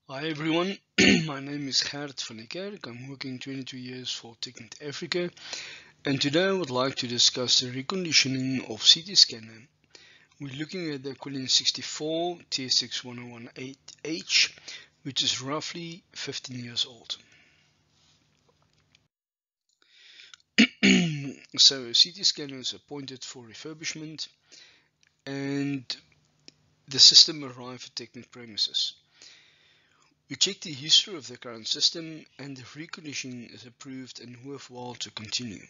Hi everyone, my name is Gert van Niekerk. I'm working 22 years for Tecmed Africa, and today I would like to discuss the reconditioning of CT scanner. We're looking at the Quillian 64 TSX1018H, which is roughly 15 years old. So a CT scanner is appointed for refurbishment, and the system arrived at Tecmed premises. We check the history of the current system and if reconditioning is approved and worthwhile to continue.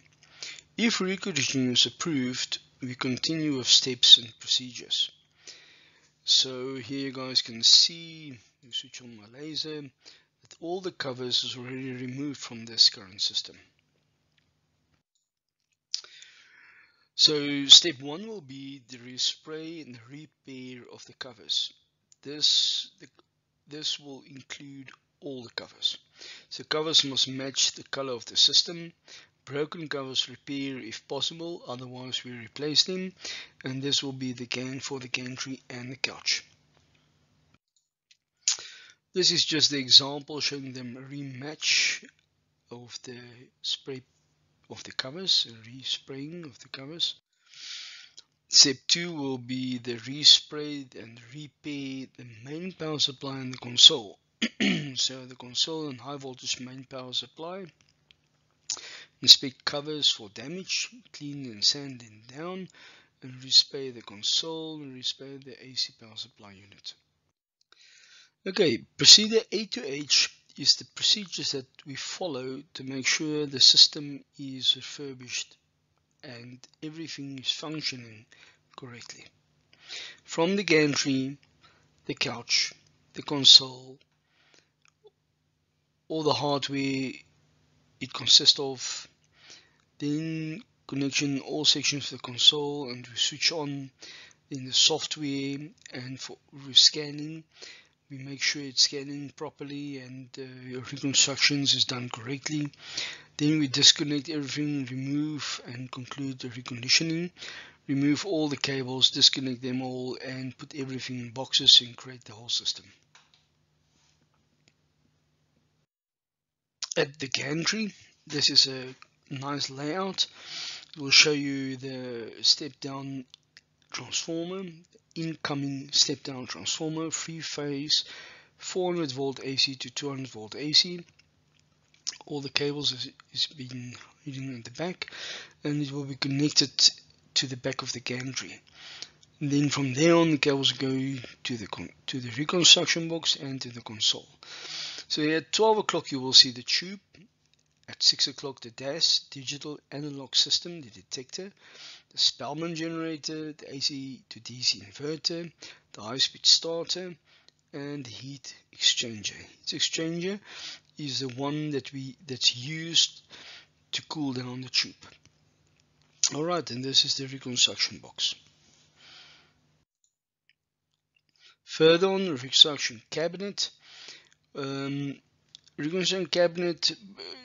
If reconditioning is approved, we continue with steps and procedures. So here you guys can see, you switch on my laser, that all the covers is already removed from this current system. So step 1 will be the respray and repair of the covers. This will include all the covers. So covers must match the color of the system. Broken covers repair if possible, otherwise we replace them, and this will be for the gantry and the couch. This is just the example showing them a rematch of the spray of the covers, respraying of the covers. Step 2 will be the respray and repair the main power supply and the console. So the console and high voltage main power supply. Inspect covers for damage, clean and sand them down, and respray the console and respray the AC power supply unit. Okay, procedure A to H is the procedures that we follow to make sure the system is refurbished and everything is functioning correctly. From the gantry, the couch, the console, all the hardware it consists of, then connection all sections of the console, and we switch on in the software, and for scanning we make sure it's scanning properly and reconstructions is done correctly. Then we disconnect everything, remove and conclude the reconditioning, remove all the cables, disconnect them all, and put everything in boxes and create the whole system. At the gantry, this is a nice layout. It will show you the step down transformer, incoming step down transformer, 3-phase 400 volt AC to 200 volt AC. All the cables is being hidden at the back, and it will be connected to the back of the gantry. And then from there on, the cables go to the reconstruction box and to the console. So at 12 o'clock you will see the tube. At 6 o'clock the DAS, digital analog system, the detector, the Spellman generator, the AC to DC inverter, the high-speed starter, and the heat exchanger. Heat exchanger is the one that's used to cool down the tube. Alright, and this is the reconstruction box. Further on, the reconstruction cabinet. Reconstruction cabinet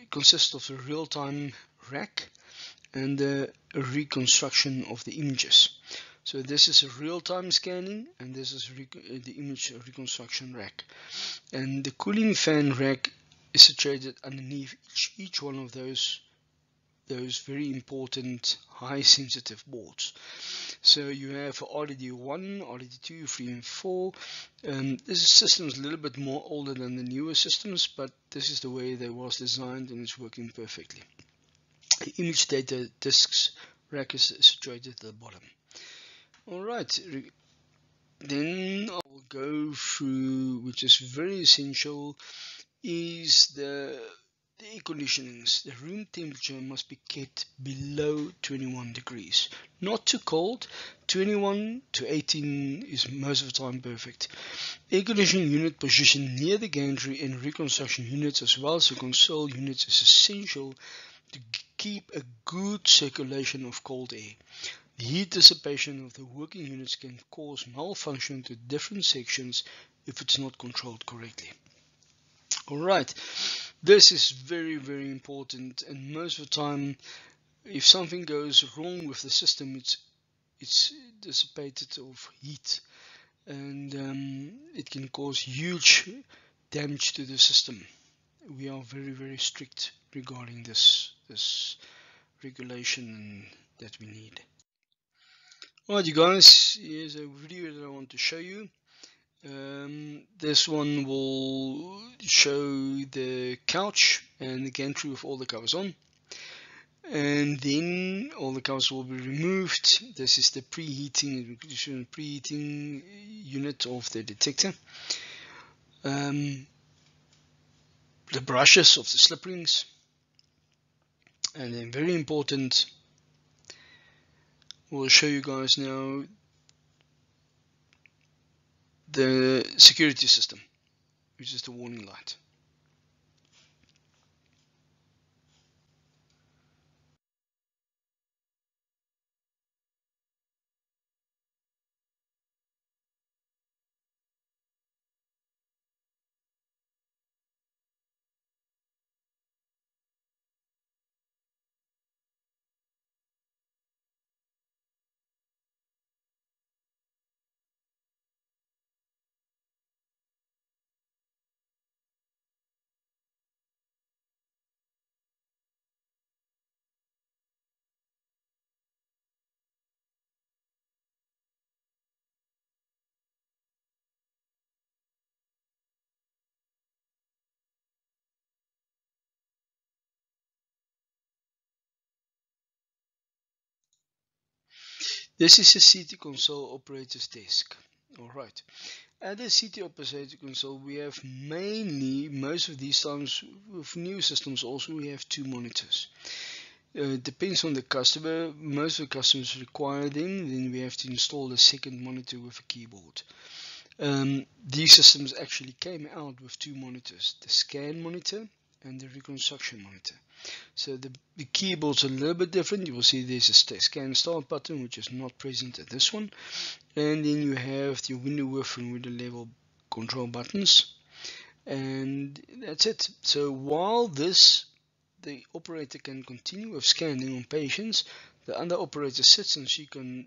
consists of a real-time rack and a reconstruction of the images. So this is a real-time scanning, and this is the image reconstruction rack. And the cooling fan rack is situated underneath each one of those very important high sensitive boards. So you have RDD1, RDD2, 3 and 4. This system is a little bit more older than the newer systems, but this is the way they was designed and it's working perfectly. The image data disks rack is situated at the bottom. Alright, then I'll go through, which is very essential, is the air conditionings. The room temperature must be kept below 21 degrees. Not too cold. 21 to 18 is most of the time perfect. Air conditioning unit position near the gantry and reconstruction units as well as the console units is essential to keep a good circulation of cold air. The heat dissipation of the working units can cause malfunction to different sections if it's not controlled correctly. Alright, this is very important, and most of the time if something goes wrong with the system, it's dissipated of heat, and it can cause huge damage to the system. We are very strict regarding this regulation that we need. Alright you guys, here's a video that I want to show you. This one will show the couch and the gantry with all the covers on, and then all the covers will be removed. This is the preheating unit of the detector. The brushes of the slip rings, and then very important, we'll show you guys now the security system, which is the warning light. This is a CT console operator's desk. Alright, at the CT operator console we have mainly, most of these times with new systems also, we have 2 monitors. It depends on the customer. Most of the customers require them, then we have to install a second monitor with a keyboard. These systems actually came out with 2 monitors, the scan monitor and the reconstruction monitor. So the keyboards are a little bit different. You will see there's a scan start button, which is not present at this one, and then you have the window width and window level control buttons, and that's it. So while the operator can continue with scanning on patients, the other operator sits and she can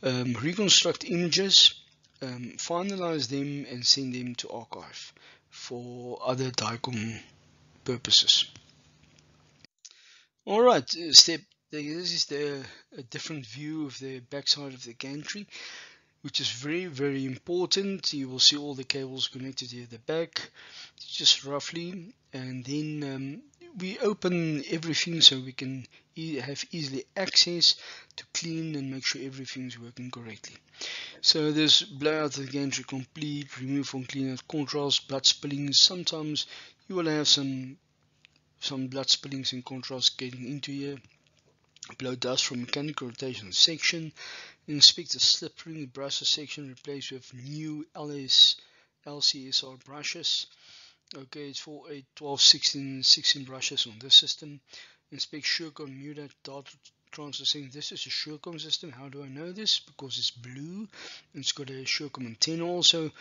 reconstruct images, finalize them and send them to archive for other DICOM purposes. Alright, this is a different view of the backside of the gantry, which is very important. You will see all the cables connected here at the back, just roughly, and then we open everything so we can have easily access to clean and make sure everything's working correctly. So there's blowout of the gantry complete, remove from clean out contrast, blood spillings. Sometimes you will have some blood spillings and contrast getting into here. Blow dust from mechanical rotation section. Inspect the slip ring brushes section, replace with new LCSR brushes. Okay, it's for 8, 12, 16 brushes on this system. Inspect Surecom Muda data transfer settings. This is a Surecom system. How do I know this? Because it's blue. It's got a Surecom antenna also.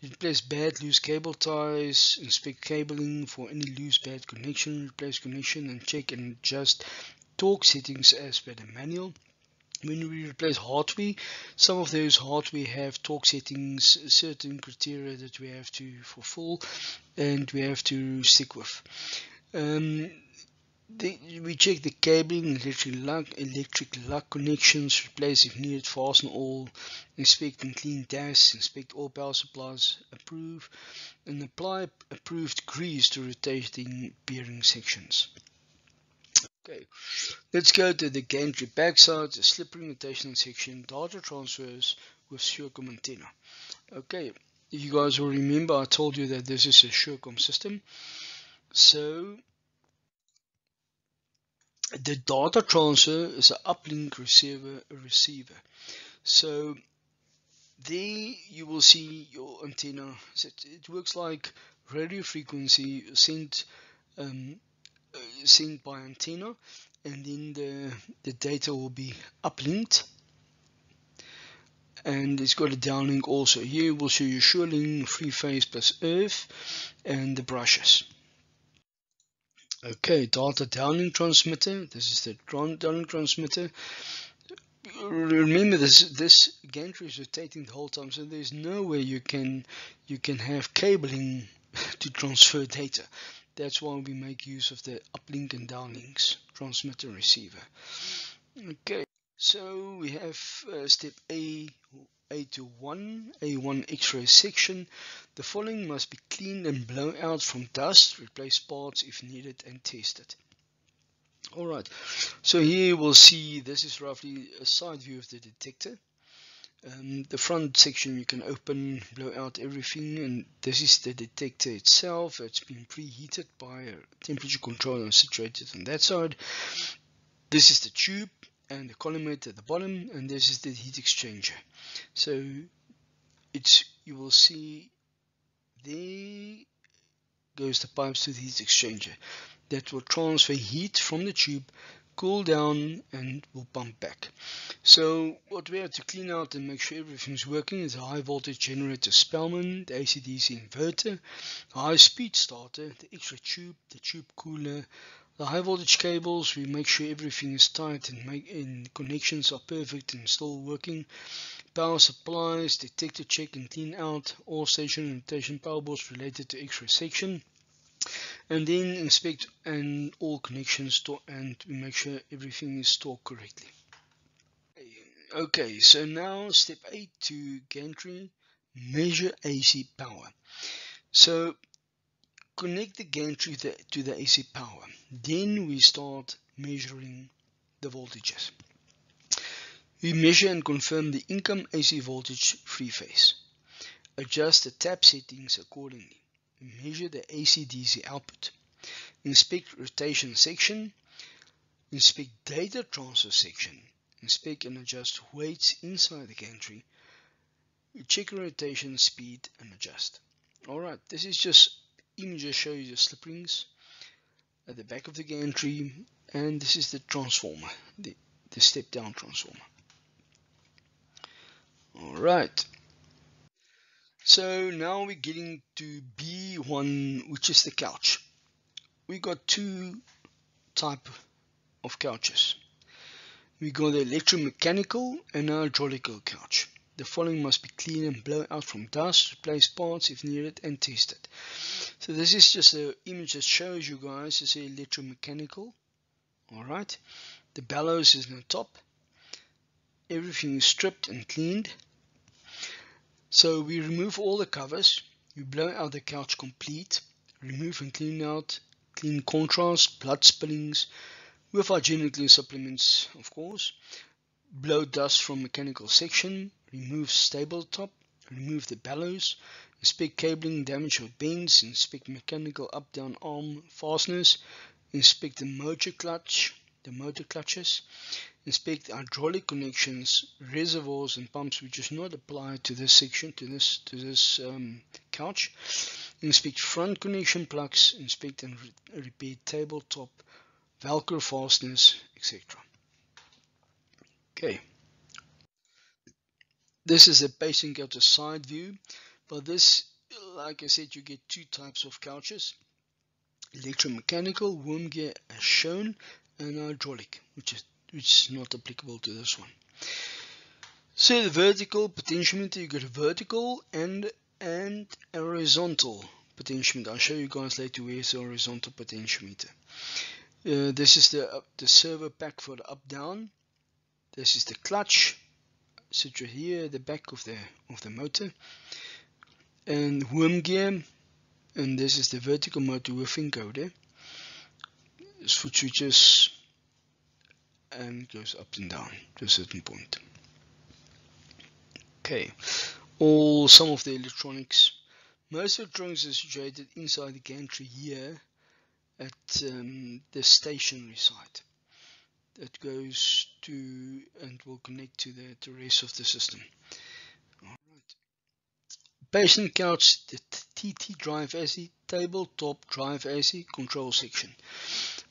Replace bad loose cable ties. Inspect cabling for any loose bad connection. Replace connection and check and adjust torque settings as per the manual. When we replace hardware, some of those hardware have torque settings, certain criteria that we have to fulfill and we have to stick with. We check the cabling, electric lug connections, replace if needed, fasten all, inspect and clean dashes, inspect all power supplies, approve, and apply approved grease to rotating bearing sections. Okay, let's go to the gantry backside, the slip ring rotational section, data transfers with Surecom antenna. Okay, if you guys will remember, I told you that this is a Surecom system. So the data transfer is an uplink receiver. So there you will see your antenna. It works like radio frequency sent by antenna, and then the data will be uplinked, and it's got a downlink also. Here we'll show you SureLink 3-phase plus earth and the brushes. Okay, data downlink transmitter. This is the downlink transmitter. remember this gantry is rotating the whole time, so there's no way you can have cabling to transfer data. That's why we make use of the uplink and downlinks, transmitter and receiver. Okay, so we have step A1 Xray section. The following must be cleaned and blown out from dust, replace parts if needed, and tested. Alright, so here we'll see this is roughly a side view of the detector. The front section you can open, blow out everything, and this is the detector itself. It's been preheated by a temperature controller situated on that side. This is the tube and the collimate at the bottom, and this is the heat exchanger. So you will see there goes the pipes to the heat exchanger that will transfer heat from the tube, cool down, and will pump back. So what we have to clean out and make sure everything's working is a high voltage generator Spellman, the AC/DC inverter, the high speed starter, the Xray tube, the tube cooler, the high voltage cables. We make sure everything is tight and connections are perfect and still working. Power supplies, detector check and clean out, all station and rotation power boards related to Xray section. And then inspect and all connections and we make sure everything is stored correctly. Okay, so now step 8 to gantry, measure AC power. So connect the gantry to the AC power. Then we start measuring the voltages. We measure and confirm the income AC voltage 3-phase. Adjust the tap settings accordingly. Measure the AC/DC output. Inspect rotation section. Inspect data transfer section. Inspect and adjust weights inside the gantry. Check rotation speed and adjust. Alright, this is just images show you the slip rings at the back of the gantry, and this is the transformer, the step down transformer. Alright. So now we're getting to B1, which is the couch. We got two type of couches. We got the electromechanical and hydraulical couch. The following must be cleaned and blown out from dust, replace parts if needed, and tested. So this is just an image that shows you guys it's electromechanical. Alright. The bellows is on the top. Everything is stripped and cleaned. So we remove all the covers, we blow out the couch complete, remove and clean out, clean contrast, blood spillings, with hygienically supplements of course, blow dust from mechanical section, remove tabletop, remove the bellows, inspect cabling, damage or bends, inspect mechanical up-down arm fasteners, inspect the motor clutches, inspect hydraulic connections, reservoirs and pumps which is not applied to this section, to this couch. Inspect front connection plugs, inspect and repair tabletop, Velcro fasteners, etc. Okay. This is a pacing couch side view, but this, like I said, you get two types of couches. Electromechanical, worm gear as shown, and hydraulic, which is not applicable to this one. So the vertical potentiometer, you got a vertical and a horizontal potentiometer. I'll show you guys later where's the horizontal potentiometer. This is the servo pack for the up down. This is the clutch, situated here at the back of the motor, and worm gear, and this is the vertical motor with encoder. Foot switches, and it goes up and down to a certain point. Okay, some of the electronics. Most electronics are situated inside the gantry here at the stationary side. That goes to and will connect to the rest of the system. Alright. Patient couch, the TT drive AC, tabletop drive AC, control section.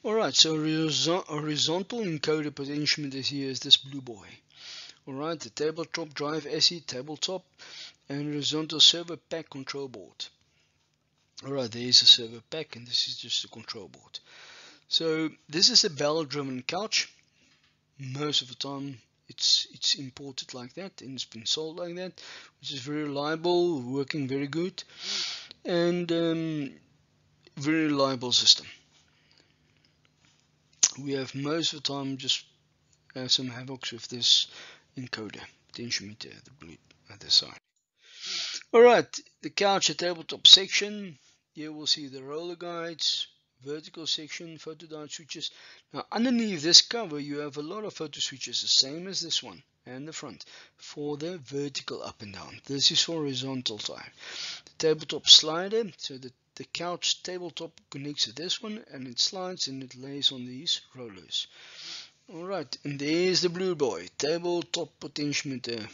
Alright, so horizontal encoder potentiometer here is this blue boy. Alright, the tabletop drive AC, tabletop, and horizontal servo pack control board. Alright, there is a servo pack, and this is just a control board. So this is a bell driven couch. Most of the time it's imported like that and it's been sold like that, which is very reliable, working very good, and very reliable system. We have most of the time just some havocs with this encoder, potentiometer, the blue at the side. Alright, the couch and tabletop section. Here we'll see the roller guides, vertical section, photodiode switches. Now underneath this cover you have a lot of photo switches, the same as this one and the front, for the vertical up and down. This is horizontal side. The tabletop slider, so the couch tabletop connects to this one and it slides and it lays on these rollers. Alright, and there's the blue boy, tabletop potentiometer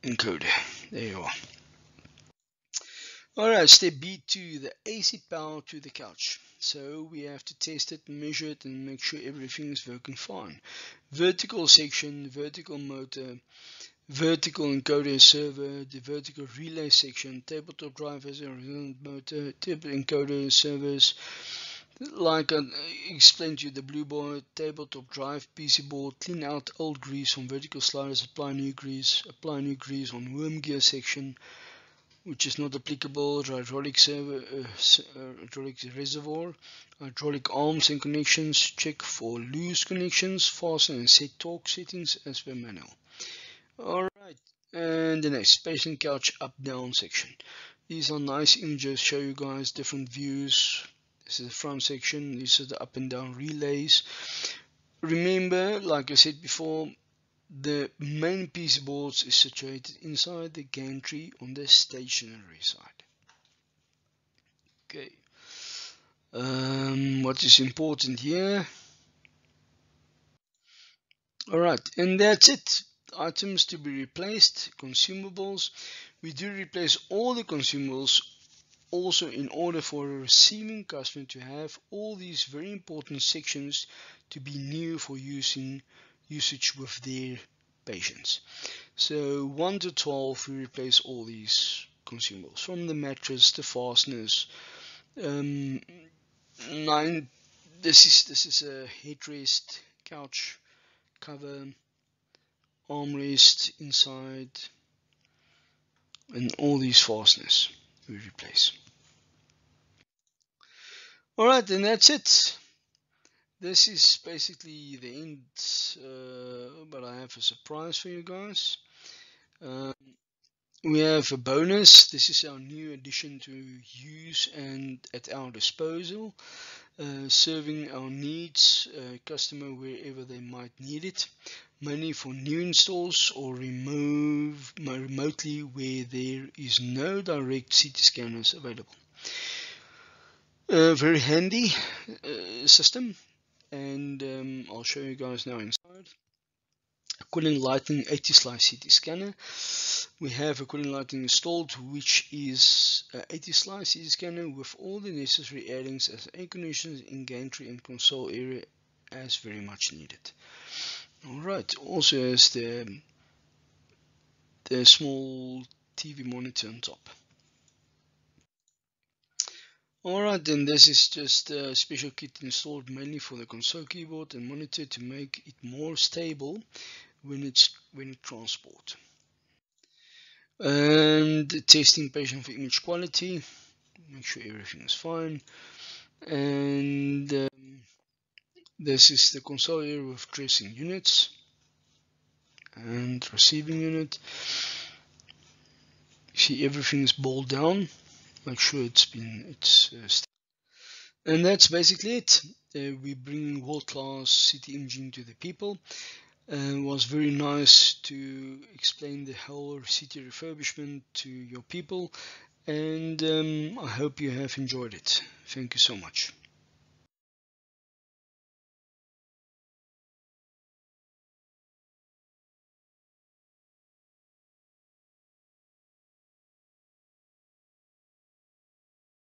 encoder. There you are. Alright, step B2, the AC power to the couch. So we have to test it, measure it, and make sure everything is working fine. Vertical section, vertical motor, vertical encoder server, the vertical relay section, tabletop drive has a horizontal motor, encoder servers. Like I explained to you, the blue board, tabletop drive, PC board, clean out old grease on vertical sliders, apply new grease on worm gear section, which is not applicable, hydraulic server, hydraulic reservoir, hydraulic arms and connections, check for loose connections, fasten and set torque settings as per manual. Alright, and the next, space and couch up-down section. These are nice images, show you guys different views. This is the front section, these are the up and down relays. Remember, like I said before, the main PC boards is situated inside the gantry on the stationary side. Okay. What is important here? Alright, and that's it. Items to be replaced, consumables. We do replace all the consumables also in order for a receiving customer to have all these very important sections to be new for usage with their patients. So 1 to 12 we replace all these consumables, from the mattress, the fasteners. 9, this is a headrest, couch cover, armrest inside, and all these fasteners we replace. Alright, and that's it. This is basically the end, but I have a surprise for you guys. We have a bonus. This is our new addition to use and at our disposal, serving our needs, customer wherever they might need it, mainly for new installs or remotely where there is no direct CT scanners available. Very handy system, and I'll show you guys now inside. A cooling lighting 80 slice CT scanner. We have a cooling lighting installed, which is 80 slice CT scanner with all the necessary addings as air conditioners in gantry and console area as very much needed. Alright, also has the small TV monitor on top. Alright, then this is just a special kit installed mainly for the console keyboard and monitor to make it more stable when it transport. And testing patient for image quality, make sure everything is fine. And this is the console area with dressing units and receiving unit. You see everything is boiled down. Make sure and that's basically it. We bring world-class CT imaging to the people. It was very nice to explain the whole CT refurbishment to your people, and I hope you have enjoyed it. Thank you so much.